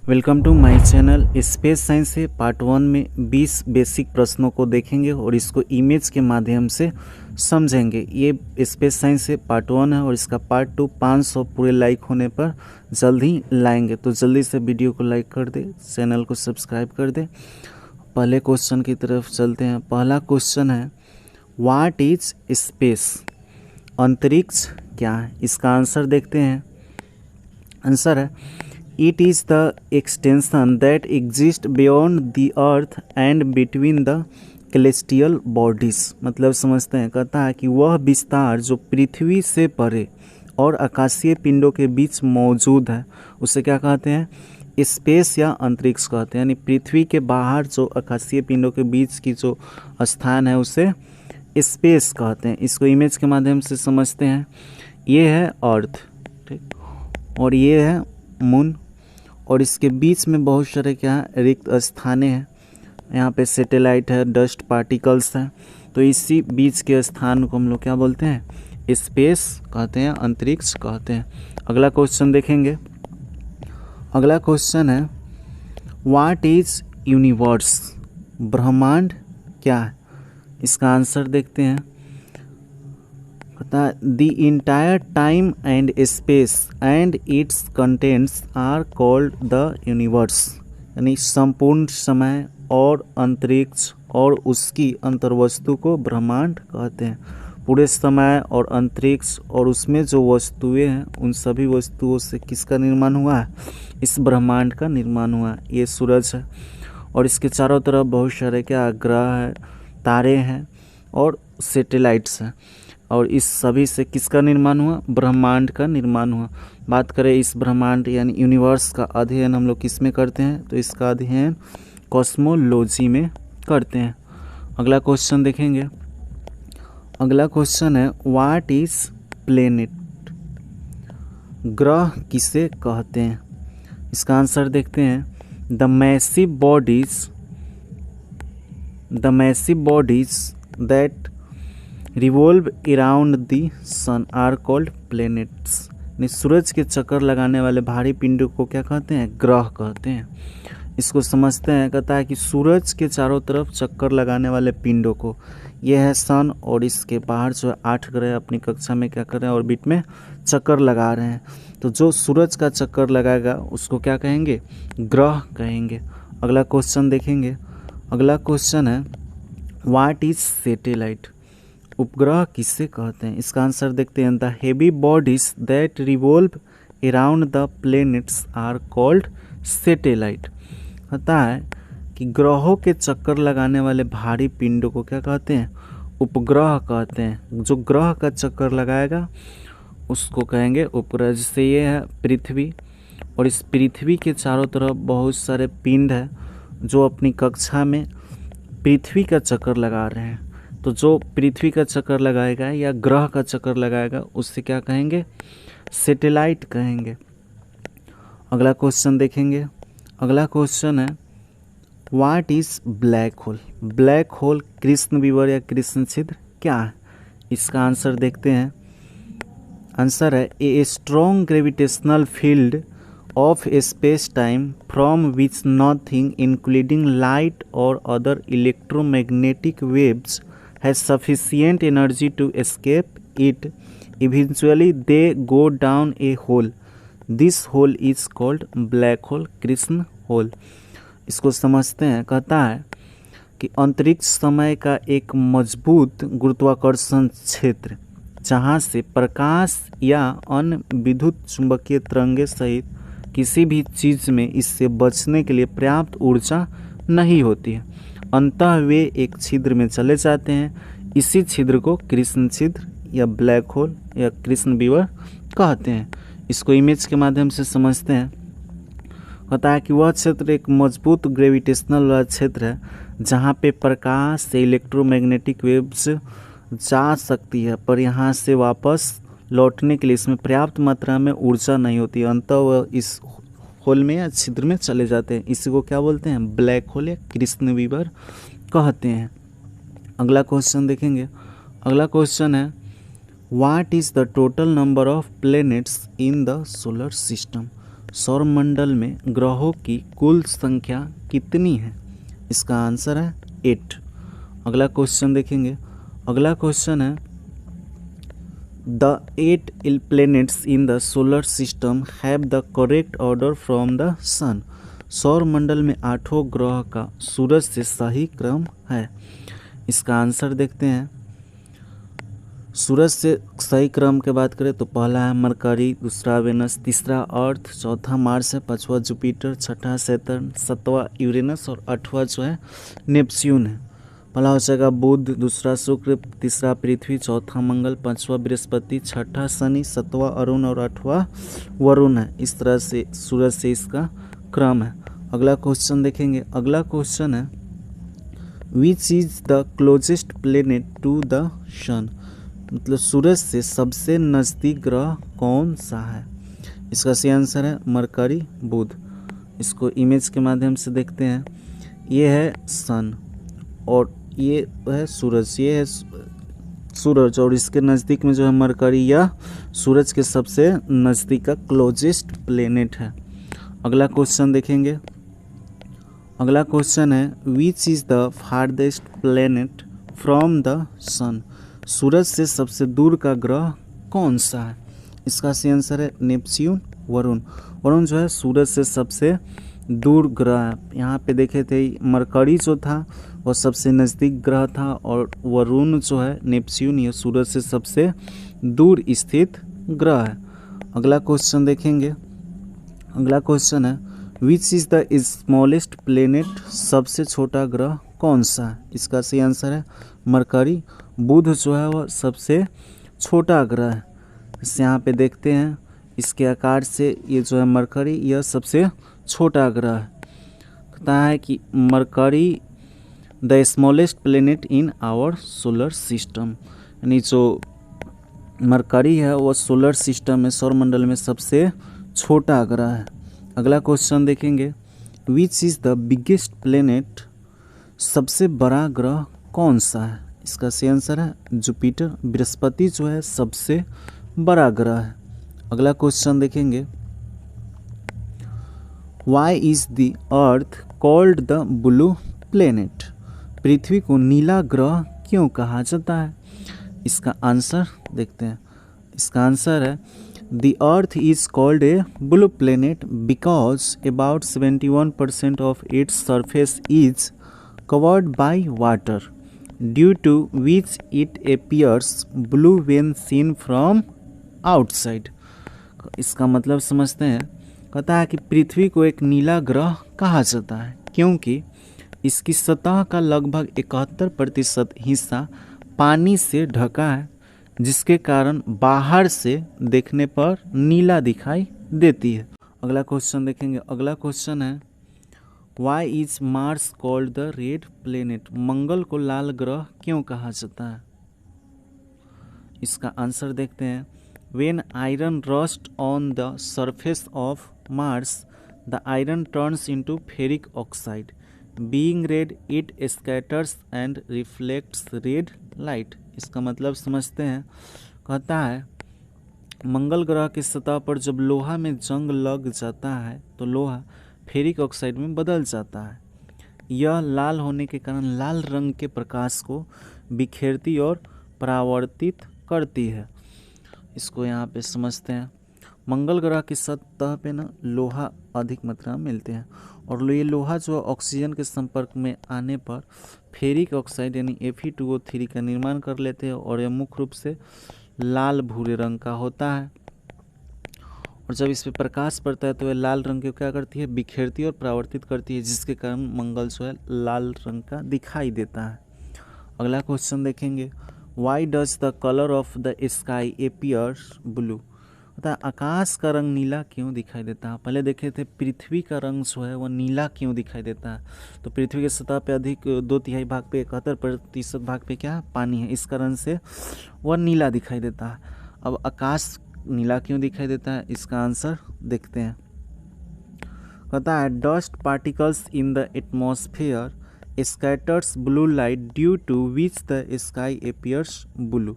Welcome to my channel. Space science से part 1 में 20 basic प्रश्नों को देखेंगे और इसको इमेज के माध्यम से समझेंगे। ये स्पेस साइंस से पार्ट 1 है और इसका पार्ट 2 500 पूरे लाइक होने पर जल्द ही लाएंगे। तो जल्दी से वीडियो को लाइक कर दे, चैनल को सब्सक्राइब कर दे। पहले क्वेश्चन की तरफ चलते हैं। पहला क्वेश्चन है, व्हाट इज स्पेस? अंतरिक्ष क्या है? इसका आंसर देखते हैं। आंसर है, it is the extension that exist beyond the earth and between the celestial bodies. मतलब समझते हैं, कहता है कि वह विस्तार जो पृथ्वी से परे और आकाशीय पिंडों के बीच मौजूद है उसे क्या कहते हैं? स्पेस या अंतरिक्ष कहते हैं। यानी पृथ्वी के बाहर जो आकाशीय पिंडों के बीच की जो स्थान है उसे स्पेस कहते हैं। इसको इमेज के माध्यम से समझते हैं। ये है अर्थ, ठीक, और ये है मून, और इसके बीच में बहुत सारे क्या है, रिक्त स्थानें हैं। यहाँ पे सैटेलाइट है, डस्ट पार्टिकल्स हैं। तो इसी बीच के स्थान को हम लोग क्या बोलते हैं? स्पेस कहते हैं, अंतरिक्ष कहते हैं। अगला क्वेश्चन देखेंगे। अगला क्वेश्चन है, व्हाट इज यूनिवर्स? ब्रह्मांड क्या है? इसका आंसर देखते हैं। The entire time and space and its contents are called the universe. यानी संपूर्ण समय और अंतरिक्ष और उसकी अंतर्वस्तु को ब्रह्मांड कहते हैं। पूरे समय और अंतरिक्ष और उसमें जो वस्तुएं हैं उन सभी वस्तुओं से किसका निर्माण हुआ है? इस ब्रह्मांड का निर्माण हुआ है। ये सूरज है और इसके चारों तरफ बहुत सारे क्या ग्रह है, तारे हैं और सैटेलाइट्स हैं, और इस सभी से किसका निर्माण हुआ? ब्रह्मांड का निर्माण हुआ। बात करें इस ब्रह्मांड यानी यूनिवर्स का अध्ययन हम लोग किस में करते हैं? तो इसका अध्ययन कॉस्मोलॉजी में करते हैं। अगला क्वेश्चन देखेंगे। अगला क्वेश्चन है, व्हाट इज प्लेनेट? ग्रह किसे कहते हैं? इसका आंसर देखते हैं। The massive bodies that revolve around the sun are called planets. सूरज के चक्कर लगाने वाले भारी पिंडों को क्या कहते हैं? ग्रह कहते हैं। इसको समझते हैं। कहता है कि सूरज के चारों तरफ चक्कर लगाने वाले पिंडों को, यह है सन, और इसके बाहर जो 8 ग्रह अपनी कक्षा में क्या कर रहे हैं? ऑर्बिट में चक्कर लगा रहे हैं। तो जो सूरज का चक्कर लगाएगा उसको क्या कहेंगे? ग्रह कहेंगे। अगला क्वेश्चन देखेंगे। अगला क्वेश्चन है, व्हाट इज सैटेलाइट? उपग्रह किसे कहते हैं? इसका आंसर देखते हैं। The heavy bodies that revolve around the planets are called satellite. कहता है कि ग्रहों के चक्कर लगाने वाले भारी पिंडों को क्या कहते हैं? उपग्रह कहते हैं। जो ग्रह का चक्कर लगाएगा उसको कहेंगे उपग्रह। जैसे ये है पृथ्वी, और इस पृथ्वी के चारों तरफ बहुत सारे पिंड है जो अपनी कक्षा में पृथ्वी का चक्कर लगा रहे हैं। तो जो पृथ्वी का चक्कर लगाएगा या ग्रह का चक्कर लगाएगा उससे क्या कहेंगे? सैटेलाइट कहेंगे। अगला क्वेश्चन देखेंगे। अगला क्वेश्चन है, what is black hole? Black hole कृष्ण विवर या कृष्ण छिद्र क्या है? इसका आंसर देखते हैं। आंसर है, a strong gravitational field of space time from which nothing including light और other electromagnetic waves has sufficient energy to escape it. Eventually they go down a hole. This hole is called black hole, कृष्ण hole. इसको समझते हैं। कहता है कि अंतरिक्ष समय का एक मजबूत गुरुत्वाकर्षण क्षेत्र जहाँ से प्रकाश या अन्य विद्युत चुंबकीय तरंगे सहित किसी भी चीज़ में इससे बचने के लिए पर्याप्त ऊर्जा नहीं होती है, अंततः वे एक छिद्र में चले जाते हैं। इसी छिद्र को कृष्ण छिद्र या ब्लैक होल या कृष्ण विवर कहते हैं। इसको इमेज के माध्यम से समझते हैं। कहता है कि वह क्षेत्र एक मजबूत ग्रेविटेशनल वाला क्षेत्र है जहाँ पे प्रकाश से इलेक्ट्रोमैग्नेटिक वेव्स जा सकती है, पर यहाँ से वापस लौटने के लिए इसमें पर्याप्त मात्रा में ऊर्जा नहीं होती, अंततः वह इस होल में या छिद्र में चले जाते हैं। इसी को क्या बोलते हैं? ब्लैक होल या कृष्ण विवर कहते हैं। अगला क्वेश्चन देखेंगे। अगला क्वेश्चन है, what is the total number of planets in the solar system? सौरमंडल में ग्रहों की कुल संख्या कितनी है? इसका आंसर है 8। अगला क्वेश्चन देखेंगे। अगला क्वेश्चन है the 8 planets in the solar system have the correct order from the sun. सौरमंडल में 8 ग्रह का सूरज से सही क्रम है। इसका आंसर देखते हैं। सूरज से सही क्रम के बात करें तो पहला है मरकरी, दूसरा वेनस, तीसरा अर्थ, चौथा मार्स है, पांचवा जुपिटर, छठा सैटर्न, सातवां यूरेनस और आठवां जो है नेपच्यून है। पहला हो जाएगा बुध, दूसरा शुक्र, तीसरा पृथ्वी, चौथा मंगल, पांचवा बृहस्पति, छठा शनि, सातवां अरुण और आठवां वरुण है। इस तरह से सूरज से इसका क्रम है। अगला क्वेश्चन देखेंगे। अगला क्वेश्चन है which is the closest planet to the sun. मतलब सूरज से सबसे नज़दीक ग्रह कौन सा है? इसका सही आंसर है मरकरी, बुध। इसको इमेज के माध्यम से देखते हैं। ये है सन और ये है सूरज। ये है सूरज और इसके नज़दीक में जो है मरकरी, यह सूरज के सबसे नज़दीक का क्लोजेस्ट प्लेनेट है। अगला क्वेश्चन देखेंगे। अगला क्वेश्चन है which is the farthest planet from the sun. सूरज से सबसे दूर का ग्रह कौन सा है? इसका सही आंसर है नेपच्यून, वरुण। वरुण जो है सूरज से सबसे दूर ग्रह है। यहाँ पे देखे थे मरकरी जो था वह सबसे नज़दीक ग्रह था और वरुण जो है नेपच्यून, यह सूरज से सबसे दूर स्थित ग्रह है। अगला क्वेश्चन देखेंगे। अगला क्वेश्चन है which is the smallest planet. सबसे छोटा ग्रह कौन सा है? इसका सही आंसर है मरकरी। बुध जो है वह सबसे छोटा ग्रह है। इस यहाँ पे देखते हैं इसके आकार से ये जो है मरकरी, यह सबसे छोटा ग्रह है। कहता है कि Mercury the smallest planet in our solar system, यानी जो मरकरी है वह सोलर सिस्टम में, सौरमंडल में सबसे छोटा ग्रह है। अगला क्वेश्चन देखेंगे विच इज़ द बिगेस्ट प्लेनेट। सबसे बड़ा ग्रह कौन सा है? इसका सही आंसर है जुपिटर। बृहस्पति जो है सबसे बड़ा ग्रह है। अगला क्वेश्चन देखेंगे why is the earth called the blue planet. पृथ्वी को नीला ग्रह क्यों कहा जाता है? इसका आंसर देखते हैं। इसका आंसर है the Earth is called a blue planet because about 71% of its surface is covered by water due to which it appears blue when seen from outside. इसका मतलब समझते हैं। कहता है कि पृथ्वी को एक नीला ग्रह कहा जाता है क्योंकि इसकी सतह का लगभग 71% हिस्सा पानी से ढका है, जिसके कारण बाहर से देखने पर नीला दिखाई देती है। अगला क्वेश्चन देखेंगे। अगला क्वेश्चन है why is Mars called the red planet. मंगल को लाल ग्रह क्यों कहा जाता है? इसका आंसर देखते हैं। When iron rust on the surface of Mars the iron turns into ferric oxide being read it scatters and reflects red light. इसका मतलब समझते हैं। कहता है मंगल ग्रह की सतह पर जब लोहा में जंग लग जाता है तो लोहा फेरिक ऑक्साइड में बदल जाता है। यह लाल होने के कारण लाल रंग के प्रकाश को बिखेरती और परावर्तित करती है। इसको यहाँ पे समझते हैं। मंगल ग्रह की सतह पे ना लोहा अधिक मात्रा में मिलते हैं और ये लोहा जो ऑक्सीजन के संपर्क में आने पर फेरिक ऑक्साइड यानी Fe2O3 का निर्माण कर लेते हैं और यह मुख्य रूप से लाल भूरे रंग का होता है। और जब इस पर प्रकाश पड़ता है तो यह लाल रंग को क्या करती है? बिखेरती और परावर्तित करती है, जिसके कारण मंगल जो है लाल रंग का दिखाई देता है। अगला क्वेश्चन देखेंगे why does the colour of the sky appears blue. अर्थात आकाश का रंग नीला क्यों दिखाई देता है? पहले देखे थे पृथ्वी का रंग जो है वह नीला क्यों दिखाई देता है। तो पृथ्वी की सतह पे अधिक 2/3 भाग पे 71% भाग पे क्या है? पानी है। इस कारण से वह नीला दिखाई देता है। अब आकाश नीला क्यों दिखाई देता है? इसका आंसर देखते हैं। कहता है dust particles in the atmosphere scatters blue light due to which the sky appears blue.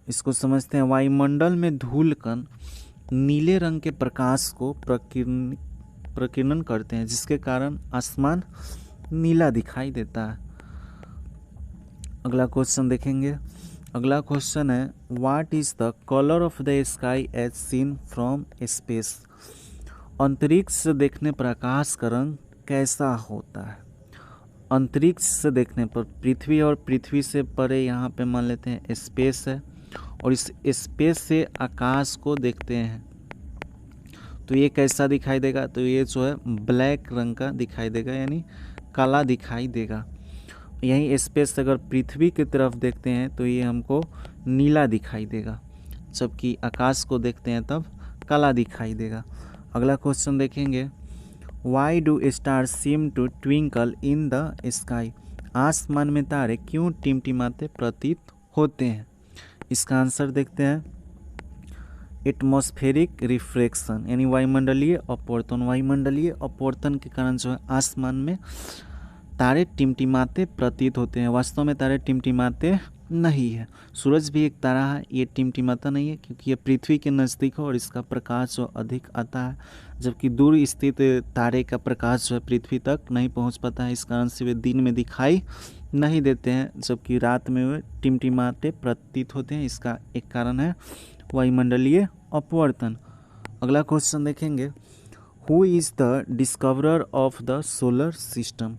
इसको समझते हैं। वायुमंडल में धूल कण नीले रंग के प्रकाश को प्रकीर्णन करते हैं, जिसके कारण आसमान नीला दिखाई देता है। अगला क्वेश्चन देखेंगे। अगला क्वेश्चन है what is the colour of the sky as seen from space. अंतरिक्ष से देखने पर आकाश का रंग कैसा होता है। अंतरिक्ष से देखने पर पृथ्वी और पृथ्वी से परे यहाँ पे मान लेते हैं स्पेस है, और इस स्पेस से आकाश को देखते हैं तो ये कैसा दिखाई देगा, तो ये जो है ब्लैक रंग का दिखाई देगा, यानी काला दिखाई देगा। यहीं स्पेस से अगर पृथ्वी की तरफ देखते हैं तो ये हमको नीला दिखाई देगा, जबकि आकाश को देखते हैं तब काला दिखाई देगा। अगला क्वेश्चन देखेंगे why do star seem to twinkle in the sky. आसमान में तारे क्यों टिमटिमाते प्रतीत होते हैं। इसका आंसर देखते हैं एटमॉस्फेरिक रिफ्रैक्शन, यानी वायुमंडलीय अपवर्तन। वायुमंडलीय अपवर्तन के कारण जो है आसमान में तारे टिमटिमाते प्रतीत होते हैं। वास्तव में तारे टिमटिमाते नहीं है। सूरज भी एक तारा है, ये टिमटिमाता नहीं है क्योंकि ये पृथ्वी के नज़दीक है और इसका प्रकाश जो अधिक आता है, जबकि दूर स्थित तारे का प्रकाश जो है पृथ्वी तक नहीं पहुंच पाता है। इस कारण से वे दिन में दिखाई नहीं देते हैं, जबकि रात में वे टिमटिमाते प्रतीत होते हैं। इसका एक कारण है वायुमंडलीय अपवर्तन। अगला क्वेश्चन देखेंगे who is the discoverer of the solar system.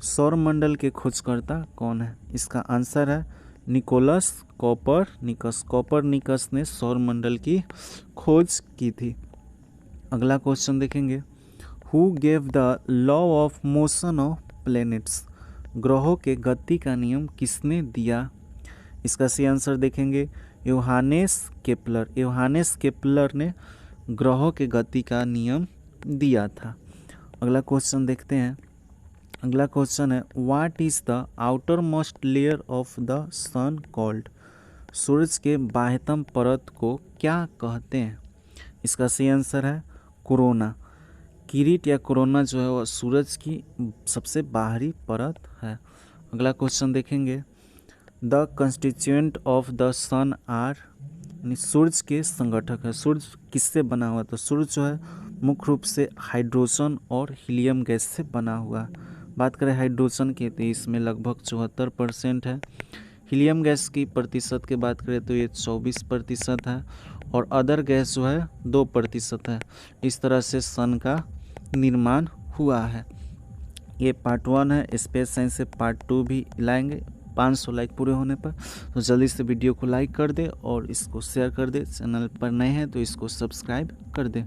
सौरमंडल के खोजकर्ता कौन है। इसका आंसर है निकोलस कोपरनिकस। कोपरनिकस ने सौरमंडल की खोज की थी। अगला क्वेश्चन देखेंगे who gave the law of motion of planets. ग्रहों के गति का नियम किसने दिया। इसका सही आंसर देखेंगे योहानेस केपलर। योहानेस केपलर ने ग्रहों के गति का नियम दिया था। अगला क्वेश्चन देखते हैं। अगला क्वेश्चन है what is the outermost layer of the sun called. सूरज के बाह्यतम परत को क्या कहते हैं। इसका सही आंसर है कोरोना। किरीट या कोरोना जो है वह सूरज की सबसे बाहरी परत है। अगला क्वेश्चन देखेंगे the constituent of the sun are, सूरज के संगठक है। सूरज किससे बना हुआ, तो सूरज जो है मुख्य रूप से हाइड्रोजन और हीलियम गैस से बना हुआ। बात करें हाइड्रोजन की तो इसमें लगभग 74% है। हीलियम गैस की प्रतिशत की बात करें तो ये 24% है, और अदर गैस जो है 2% है। इस तरह से सन का निर्माण हुआ है। ये पार्ट 1 है। स्पेस साइंस से पार्ट 2 भी लाएंगे 500 लाइक पूरे होने पर। तो जल्दी से वीडियो को लाइक कर दे और इसको शेयर कर दे। चैनल पर नए हैं तो इसको सब्सक्राइब कर दे।